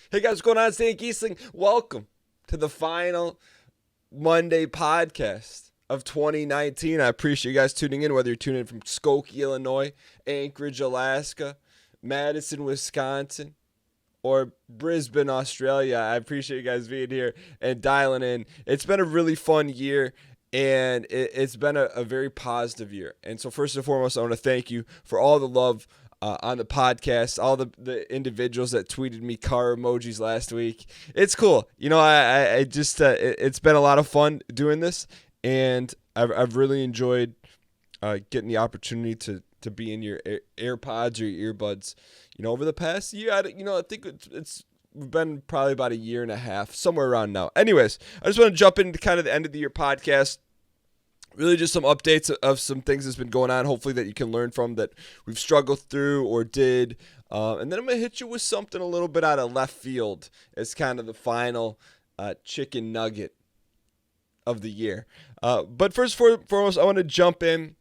Hey guys, what's going on? It's Dan Gheesling. Welcome to the final Monday podcast of 2019. I appreciate you guys tuning in, whether you're tuning in from Skokie, Illinois, Anchorage, Alaska, Madison, Wisconsin, or Brisbane, Australia. I appreciate you guys being here and dialing in. It's been a really fun year, and it's been a very positive year. And so first and foremost, I want to thank you for all the love on the podcast, all the individuals that tweeted me car emojis last week. It's cool. I just it's been a lot of fun doing this, and I've really enjoyed getting the opportunity to be in your AirPods or your earbuds. Over the past year, I think it's been probably about a year and a half, somewhere around now. Anyways, I just want to jump into kind of the end of the year podcast. Really just some updates of some things that's been going on, hopefully that you can learn from that we've struggled through or did. And then I'm going to hit you with something a little bit out of left field as kind of the final chicken nugget of the year. But first and foremost, I want to jump in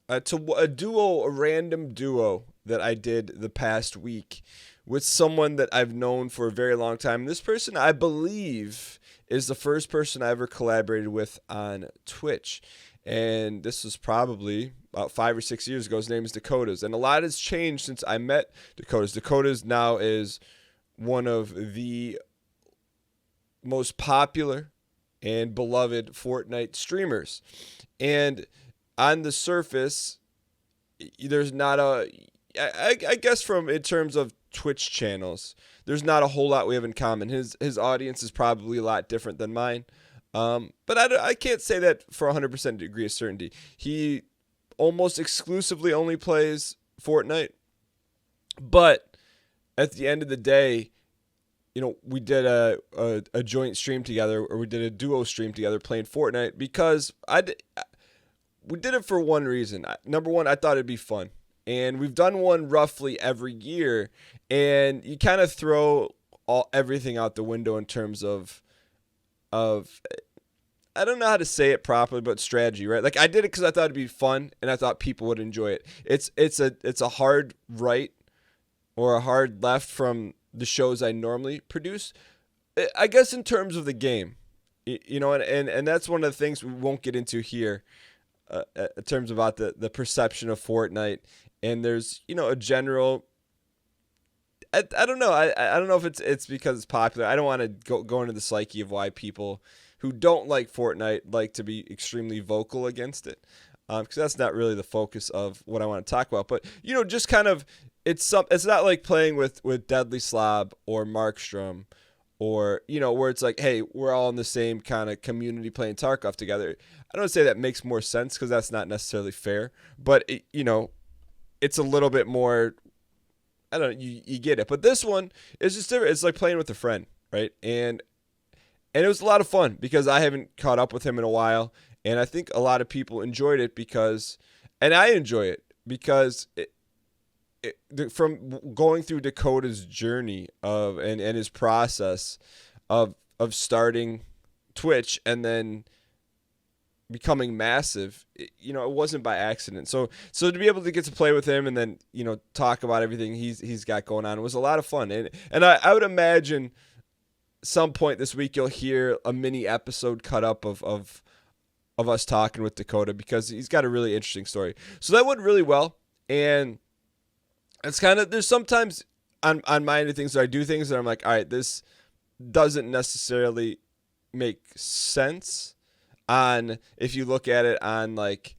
to a random duo that I did the past week with someone that I've known for a very long time. This person, I believe, is the first person I ever collaborated with on Twitch. And this was probably about 5 or 6 years ago. His name is Dakotaz. And a lot has changed since I met Dakotaz. Dakotaz now is one of the most popular and beloved Fortnite streamers. And on the surface, there's not I guess from in terms of Twitch channels, there's not a whole lot we have in common. His audience is probably a lot different than mine. But I can't say that for 100% degree of certainty. He almost exclusively only plays Fortnite. But at the end of the day, we did a joint stream together, or we did a duo stream together playing Fortnite because we did it for one reason. Number one, I thought it'd be fun. And we've done one roughly every year, and you kind of throw everything out the window in terms of I don't know how to say it properly, but strategy, right? Like I did it because I thought it'd be fun, and I thought people would enjoy it. It's a hard right or a hard left from the shows I normally produce. I guess in terms of the game, and that's one of the things we won't get into here. In terms about the perception of Fortnite, and there's a general. I don't know. I don't know if it's because it's popular. I don't want to go into the psyche of why people who don't like Fortnite like to be extremely vocal against it, because that's not really the focus of what I want to talk about. But just kind of it's not like playing with Deadly Slob or Markstrom, or where it's like, hey, we're all in the same kind of community playing Tarkov together. I don't say that makes more sense because that's not necessarily fair, but it's a little bit more. I don't know, you get it. But this one is just different. It's like playing with a friend, right? And it was a lot of fun because I haven't caught up with him in a while, and I think a lot of people enjoyed it and I enjoy it because from going through Dakota's journey and his process of starting Twitch and then becoming massive, it wasn't by accident. So to be able to get to play with him and then talk about everything he's got going on, it was a lot of fun. And I would imagine some point this week you'll hear a mini episode cut up of us talking with Dakota, because he's got a really interesting story. So that went really well, and it's kind of, there's sometimes on my end of things that I do things that I'm like, all right, this doesn't necessarily make sense on, if you look at it on like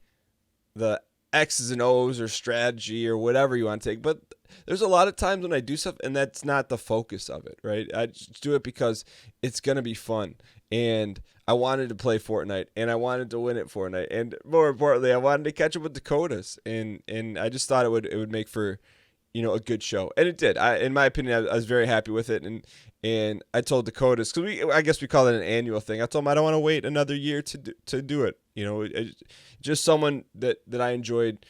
the X's and O's or strategy or whatever you want to take. But there's a lot of times when I do stuff and that's not the focus of it, right? I just do it because it's going to be fun. And I wanted to play Fortnite, and I wanted to win at Fortnite. And more importantly, I wanted to catch up with Dakotas. And I just thought it would make for, a good show. And it did. In my opinion, I was very happy with it. And I told Dakotas, because I guess we call it an annual thing. I told him I don't want to wait another year to do it. Just someone that I enjoyed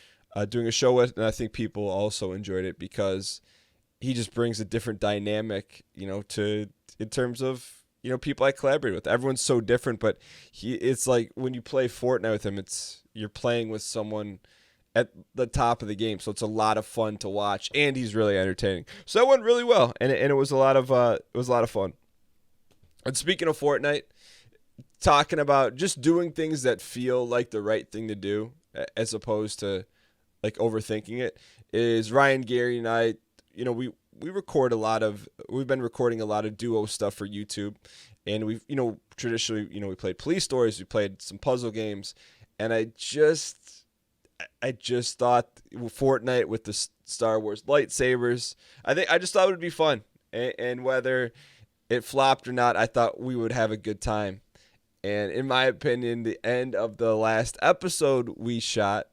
doing a show with, and I think people also enjoyed it because he just brings a different dynamic, to in terms of people I collaborate with. Everyone's so different, but it's like when you play Fortnite with him, you're playing with someone at the top of the game. So it's a lot of fun to watch, and he's really entertaining. So that went really well, and it was a lot of fun. And speaking of Fortnite, talking about just doing things that feel like the right thing to do as opposed to like overthinking it, is Ryan, Gary, and I, we we've been recording a lot of duo stuff for YouTube, and we've, traditionally, we played police stories, we played some puzzle games, and I just thought Fortnite with the Star Wars lightsabers, I just thought it would be fun, and whether it flopped or not, I thought we would have a good time. And in my opinion, the end of the last episode we shot,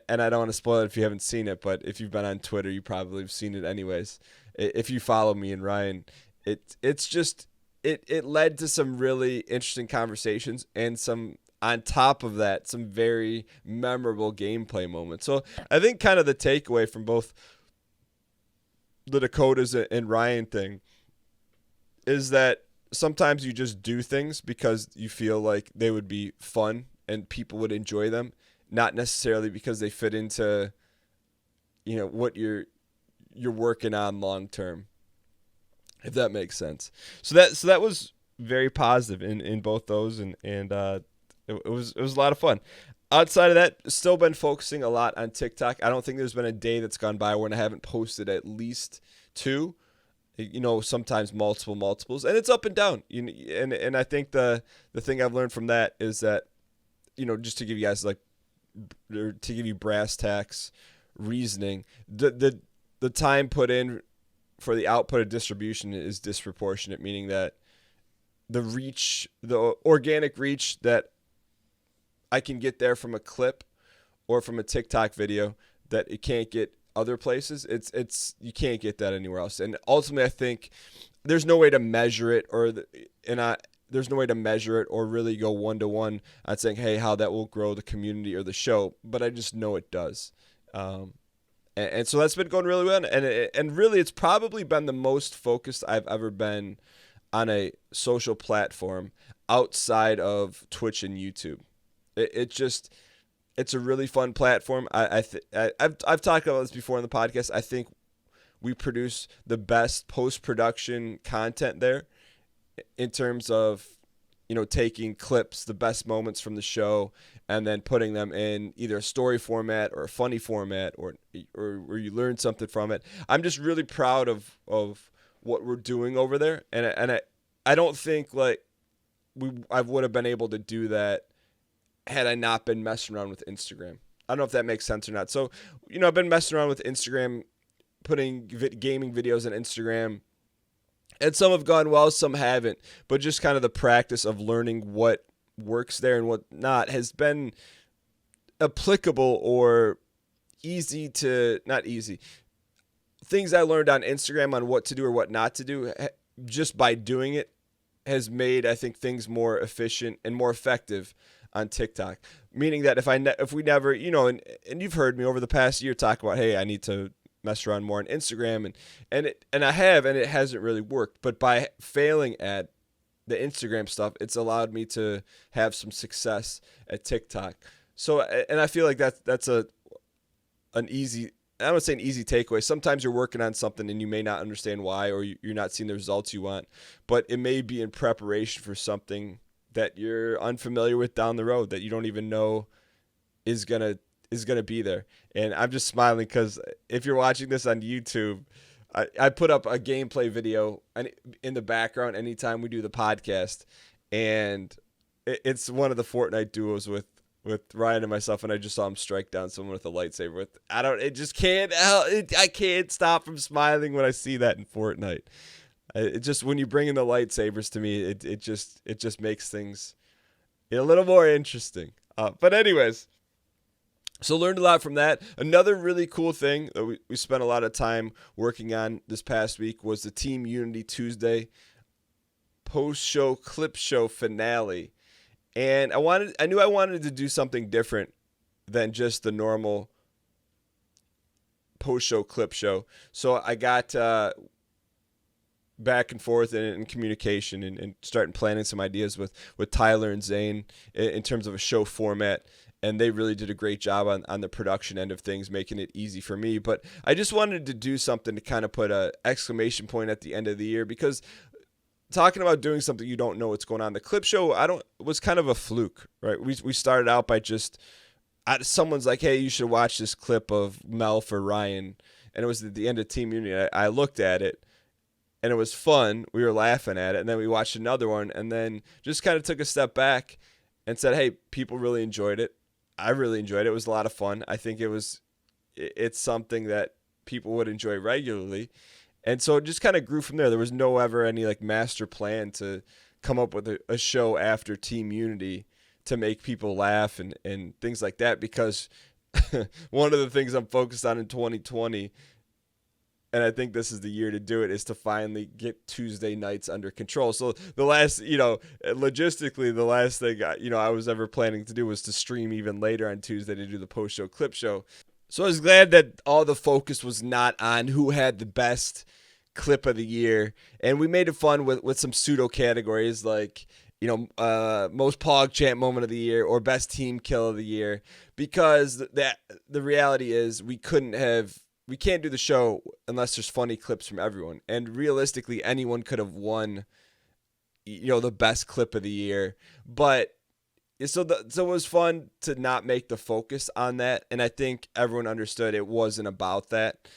and I don't want to spoil it if you haven't seen it, but if you've been on Twitter, you probably have seen it anyways. If you follow me and Ryan, it led to some really interesting conversations, and on top of that, some very memorable gameplay moments. So I think kind of the takeaway from both the Dakotas and Ryan thing is that sometimes you just do things because you feel like they would be fun and people would enjoy them, not necessarily because they fit into, what you're working on long term, if that makes sense. So that was very positive in both those, and it was a lot of fun. Outside of that, still been focusing a lot on TikTok. I don't think there's been a day that's gone by when I haven't posted at least 2. Sometimes multiples, and it's up and down. And I think the thing I've learned from that is that, just to give you guys to give you brass tacks reasoning, the time put in for the output of distribution is disproportionate, meaning that the organic reach that I can get there from a clip or from a TikTok video that it can't get other places, you can't get that anywhere else. And ultimately, I think there's no way to measure it, there's no way to measure it or really go one-to-one on saying, hey, how that will grow the community or the show, but I just know it does. And so that's been going really well, and really it's probably been the most focused I've ever been on a social platform outside of Twitch and YouTube. It's a really fun platform. I've talked about this before in the podcast. I think we produce the best post-production content there in terms of, taking clips, the best moments from the show, and then putting them in either a story format or a funny format or you learn something from it. I'm just really proud of what we're doing over there, and I don't think I would have been able to do that had I not been messing around with Instagram. I don't know if that makes sense or not. So, I've been messing around with Instagram, putting gaming videos on Instagram, and some have gone well, some haven't. But just kind of the practice of learning what works there and what not has been applicable or not easy. Things I learned on Instagram on what to do or what not to do, just by doing it, has made, I think, things more efficient and more effective on TikTok. Meaning that if we never, and you've heard me over the past year talk about, hey, I need to mess around more on Instagram, and I have, and it hasn't really worked. But by failing at the Instagram stuff, it's allowed me to have some success at TikTok. So, and I feel like that's an easy, I would say an easy takeaway. Sometimes you're working on something and you may not understand why, or you're not seeing the results you want, but it may be in preparation for something that you're unfamiliar with down the road that you don't even know is gonna be there. And I'm just smiling because if you're watching this on YouTube, I put up a gameplay video in the background anytime we do the podcast, and it's one of the Fortnite duos with Ryan and myself, and I just saw him strike down someone with a lightsaber. I can't stop from smiling when I see that in Fortnite. It just, when you bring in the lightsabers to me, it just makes things a little more interesting. But anyways, so learned a lot from that. Another really cool thing that we spent a lot of time working on this past week was the Team Unity Tuesday post-show clip show finale. And I knew I wanted to do something different than just the normal post-show clip show. So I got back and forth in communication and starting planning some ideas with Tyler and Zane in terms of a show format. and they really did a great job on the production end of things, making it easy for me. But I just wanted to do something to kind of put a exclamation point at the end of the year, because talking about doing something you don't know what's going on. The clip show, was kind of a fluke, right? We started out by just someone's like, hey, you should watch this clip of Melf or Ryan, and it was at the end of Team Unity. I looked at it, and it was fun. We were laughing at it, and then we watched another one, and then just kind of took a step back and said, hey, people really enjoyed it. I really enjoyed it. It was a lot of fun. I think it's something that people would enjoy regularly. And so it just kind of grew from there. There was no ever any like master plan to come up with a show after Team Unity to make people laugh and things like that, because one of the things I'm focused on in 2020, and I think this is the year to do it, is to finally get Tuesday nights under control. So the last, logistically, the last thing, I was ever planning to do was to stream even later on Tuesday to do the post-show clip show. So I was glad that all the focus was not on who had the best clip of the year. And we made it fun with some pseudo categories like, most PogChamp moment of the year or best team kill of the year, because the reality is we can't do the show unless there's funny clips from everyone. And realistically, anyone could have won, the best clip of the year. But so it was fun to not make the focus on that. And I think everyone understood it wasn't about that.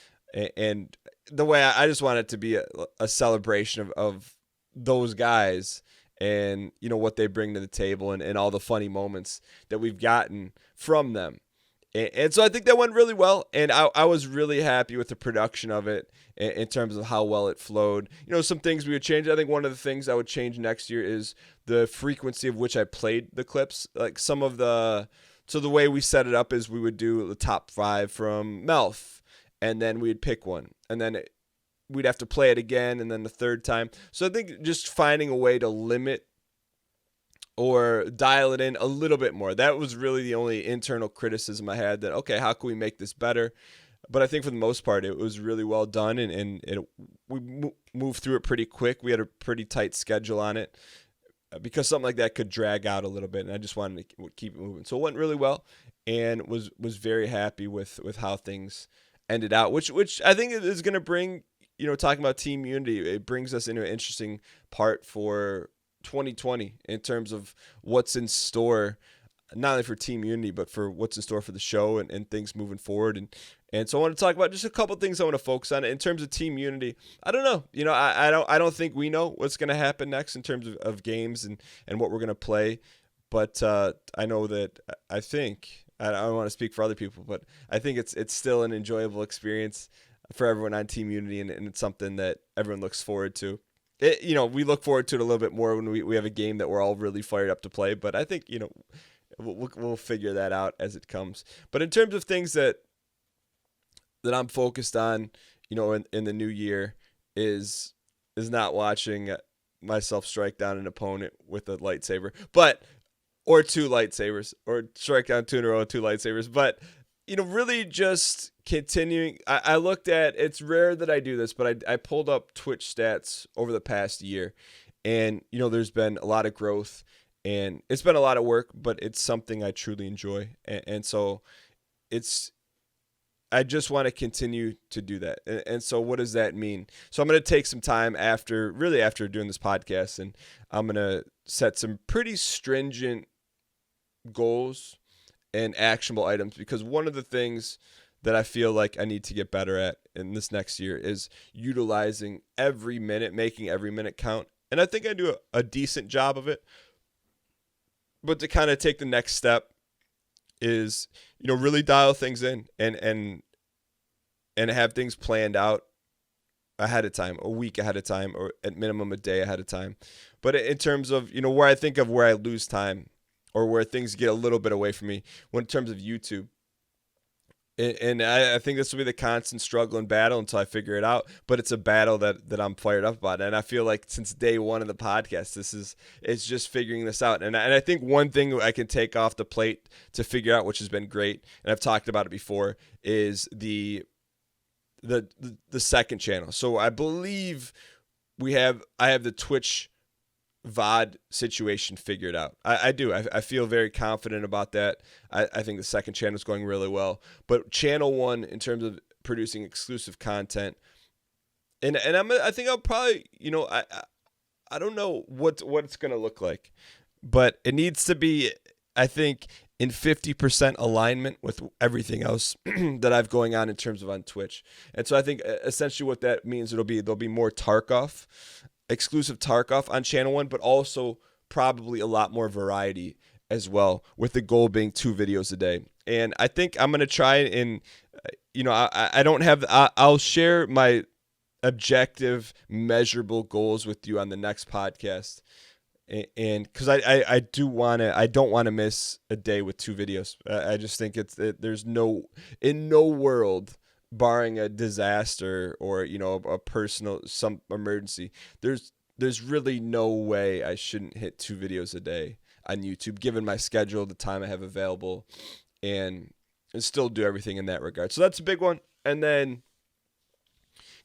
And the way I just want it to be a celebration of those guys and, what they bring to the table and all the funny moments that we've gotten from them. And so I think that went really well, and I was really happy with the production of it in terms of how well it flowed. Some things we would change. I think one of the things I would change next year is the frequency of which I played the clips. Like so the way we set it up is we would do the top 5 from Melf, and then we'd pick one, and then we'd have to play it again, and then the third time. So I think just finding a way to limit or dial it in a little bit more. That was really the only internal criticism I had, that, okay, how can we make this better? But I think for the most part, it was really well done, and we moved through it pretty quick. We had a pretty tight schedule on it because something like that could drag out a little bit, and I just wanted to keep it moving. So it went really well, and was very happy with how things ended out, which I think is going to bring, talking about Team Unity, it brings us into an interesting part for 2020 in terms of what's in store, not only for Team Unity, but for what's in store for the show and things moving forward. And so I want to talk about just a couple things I want to focus on. In terms of Team Unity, I don't know. I don't think we know what's going to happen next in terms of games and what we're going to play. But I know that I don't want to speak for other people, but I think it's still an enjoyable experience for everyone on Team Unity, and it's something that everyone looks forward to. We look forward to it a little bit more when we have a game that we're all really fired up to play. But I think, we'll figure that out as it comes. But in terms of things that I'm focused on, in the new year is not watching myself strike down an opponent with a lightsaber, or 2 lightsabers, or strike down 2 in a row with 2 lightsabers. But, really just continuing. I looked at, it's rare that I do this, but I pulled up Twitch stats over the past year, and, there's been a lot of growth, and it's been a lot of work, but it's something I truly enjoy. And so I just want to continue to do that. And so what does that mean? So I'm going to take some time after doing this podcast, and I'm going to set some pretty stringent goals and actionable items, because one of the things that I feel like I need to get better at in this next year is utilizing every minute, making every minute count. And I think I do a decent job of it. But to kind of take the next step is, really dial things in and have things planned out ahead of time, a week ahead of time, or at minimum a day ahead of time. But in terms of, where I think of where I lose time or where things get a little bit away from me, in terms of YouTube. And I think this will be the constant struggle and battle until I figure it out. But it's a battle that I'm fired up about. And I feel like since day one of the podcast, it's just figuring this out. And I think one thing I can take off the plate to figure out, which has been great, and I've talked about it before, is the second channel. So I believe I have the Twitch VOD situation figured out. I do. I feel very confident about that. I think the second channel is going really well. But channel one, in terms of producing exclusive content, and I think I'll probably, I don't know what it's gonna look like, but it needs to be, I think, in 50% alignment with everything else that I've going on in terms of on Twitch. And so I think essentially what that means, there'll be more Tarkov, exclusive Tarkov on channel one, but also probably a lot more variety as well, with the goal being 2 videos a day. And I think I'm going to try and, I don't have, I'll share my objective, measurable goals with you on the next podcast. And because I don't want to miss a day with 2 videos. I just think there's in no world, barring a disaster or a personal some emergency, there's really no way I shouldn't hit 2 videos a day on YouTube, given my schedule, the time I have available, and still do everything in that regard. So that's a big one. And then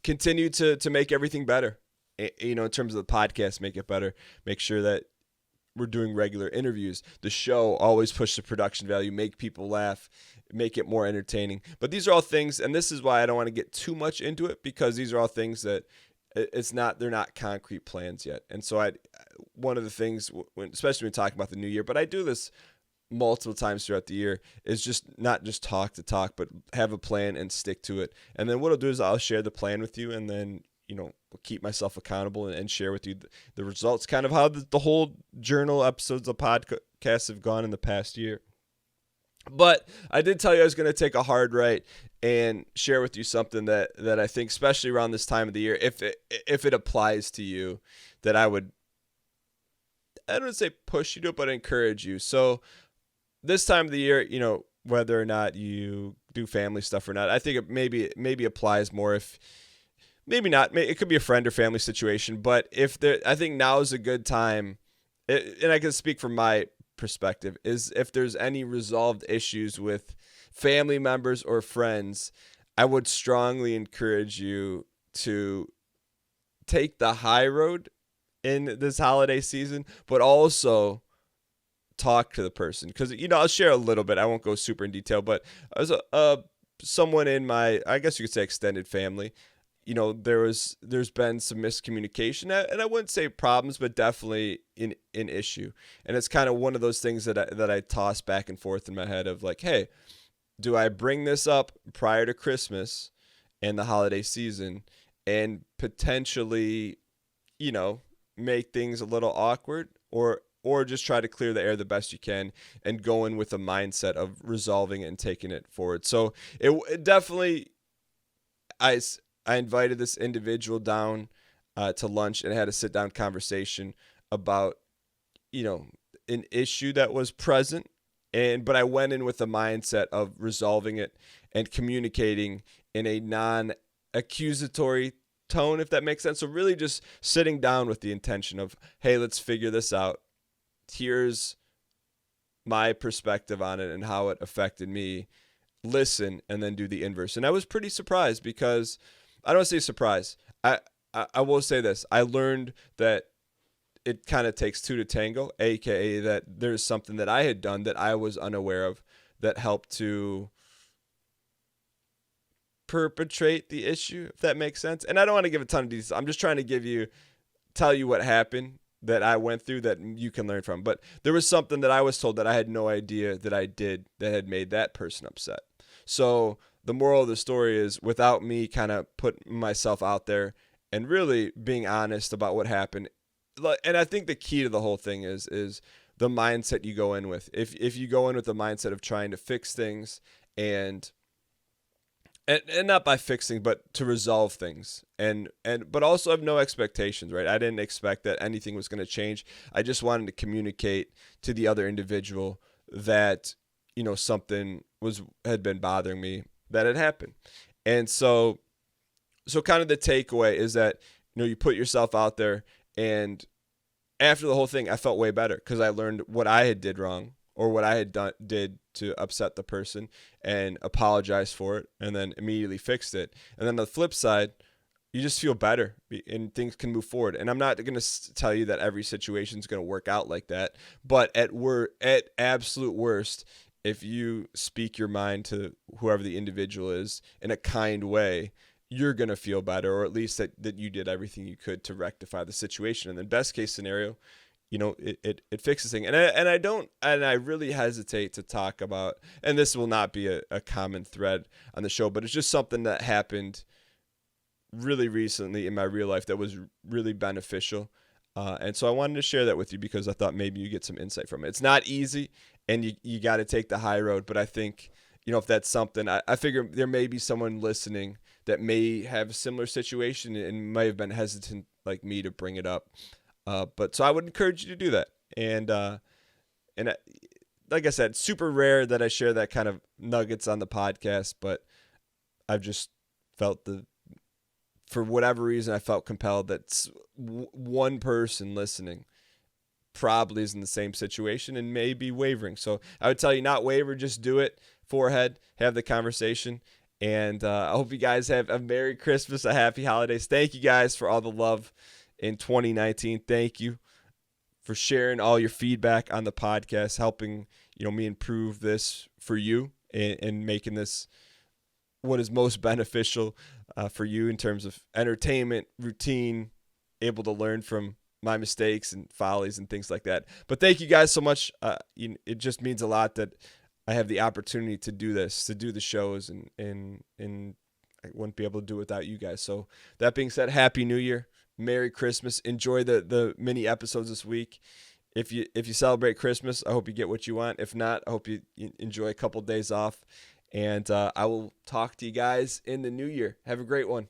continue to make everything better. In terms of the podcast, make it better. Make sure that we're doing regular interviews. The show, always push the production value, make people laugh, make it more entertaining. But these are all things, and this is why I don't want to get too much into it, because these are all things that they're not concrete plans yet. And so one of the things, especially when talking about the new year, but I do this multiple times throughout the year, is just not just talk to talk, but have a plan and stick to it. And then what I'll do is I'll share the plan with you, and then keep myself accountable and share with you the results, kind of how the whole journal episodes of podcasts have gone in the past year. But I did tell you I was going to take a hard right and share with you something that I think, especially around this time of the year, if it applies to you, that I don't want to say push you to it, but encourage you. So this time of the year, whether or not you do family stuff or not, I think it maybe applies more if. Maybe not. It could be a friend or family situation, but I think now is a good time, and I can speak from my perspective, is if there's any resolved issues with family members or friends, I would strongly encourage you to take the high road in this holiday season, but also talk to the person. Because, I'll share a little bit. I won't go super in detail, but as someone in my, I guess you could say, extended family, there's been some miscommunication, and I wouldn't say problems, but definitely an issue. And it's kind of one of those things that I toss back and forth in my head of like, hey, do I bring this up prior to Christmas and the holiday season and potentially, make things a little awkward, or just try to clear the air the best you can and go in with a mindset of resolving it and taking it forward. So it definitely, I invited this individual down to lunch and had a sit-down conversation about, an issue that was present, but I went in with a mindset of resolving it and communicating in a non-accusatory tone, if that makes sense. So really just sitting down with the intention of, hey, let's figure this out. Here's my perspective on it and how it affected me. Listen, and then do the inverse. And I was pretty surprised, because I don't want to say surprise. I will say this. I learned that it kind of takes 2 to tango, aka that there's something that I had done that I was unaware of that helped to perpetrate the issue, if that makes sense. And I don't want to give a ton of details. I'm just trying to tell you what happened that I went through that you can learn from. But there was something that I was told that I had no idea that I did that had made that person upset. So the moral of the story is, without me kind of putting myself out there and really being honest about what happened, and I think the key to the whole thing is the mindset you go in with. If you go in with the mindset of trying to fix things and not by fixing, but to resolve things, but also have no expectations, right? I didn't expect that anything was going to change. I just wanted to communicate to the other individual that something had been bothering me that had happened. And so kind of the takeaway is that, you put yourself out there, and after the whole thing, I felt way better because I learned what I had did wrong, or what I had did to upset the person, and apologized for it, and then immediately fixed it. And then on the flip side, you just feel better and things can move forward. And I'm not going to tell you that every situation is going to work out like that, but at absolute worst, if you speak your mind to whoever the individual is in a kind way, you're going to feel better, or at least that you did everything you could to rectify the situation. And then best case scenario, it fixes things. And I really hesitate to talk about, and this will not be a common thread on the show, but it's just something that happened really recently in my real life that was really beneficial. And so I wanted to share that with you because I thought maybe you get some insight from it. It's not easy, and you got to take the high road. But I think, if that's something, I figure there may be someone listening that may have a similar situation and may have been hesitant like me to bring it up. But so I would encourage you to do that. And like I said, super rare that I share that kind of nuggets on the podcast, but I've just felt for whatever reason, I felt compelled that one person listening probably is in the same situation and may be wavering. So I would tell you not waver, just do it. Forehead, have the conversation. And I hope you guys have a Merry Christmas, a Happy Holidays. Thank you guys for all the love in 2019. Thank you for sharing all your feedback on the podcast, helping me improve this for you and making this what is most beneficial for you in terms of entertainment, routine, able to learn from my mistakes and follies and things like that. But thank you guys so much. It just means a lot that I have the opportunity to do this, to do the shows, and I wouldn't be able to do it without you guys. So that being said, Happy New Year, Merry Christmas. Enjoy the mini episodes this week. If you celebrate Christmas, I hope you get what you want. If not, I hope you enjoy a couple days off. And I will talk to you guys in the new year. Have a great one.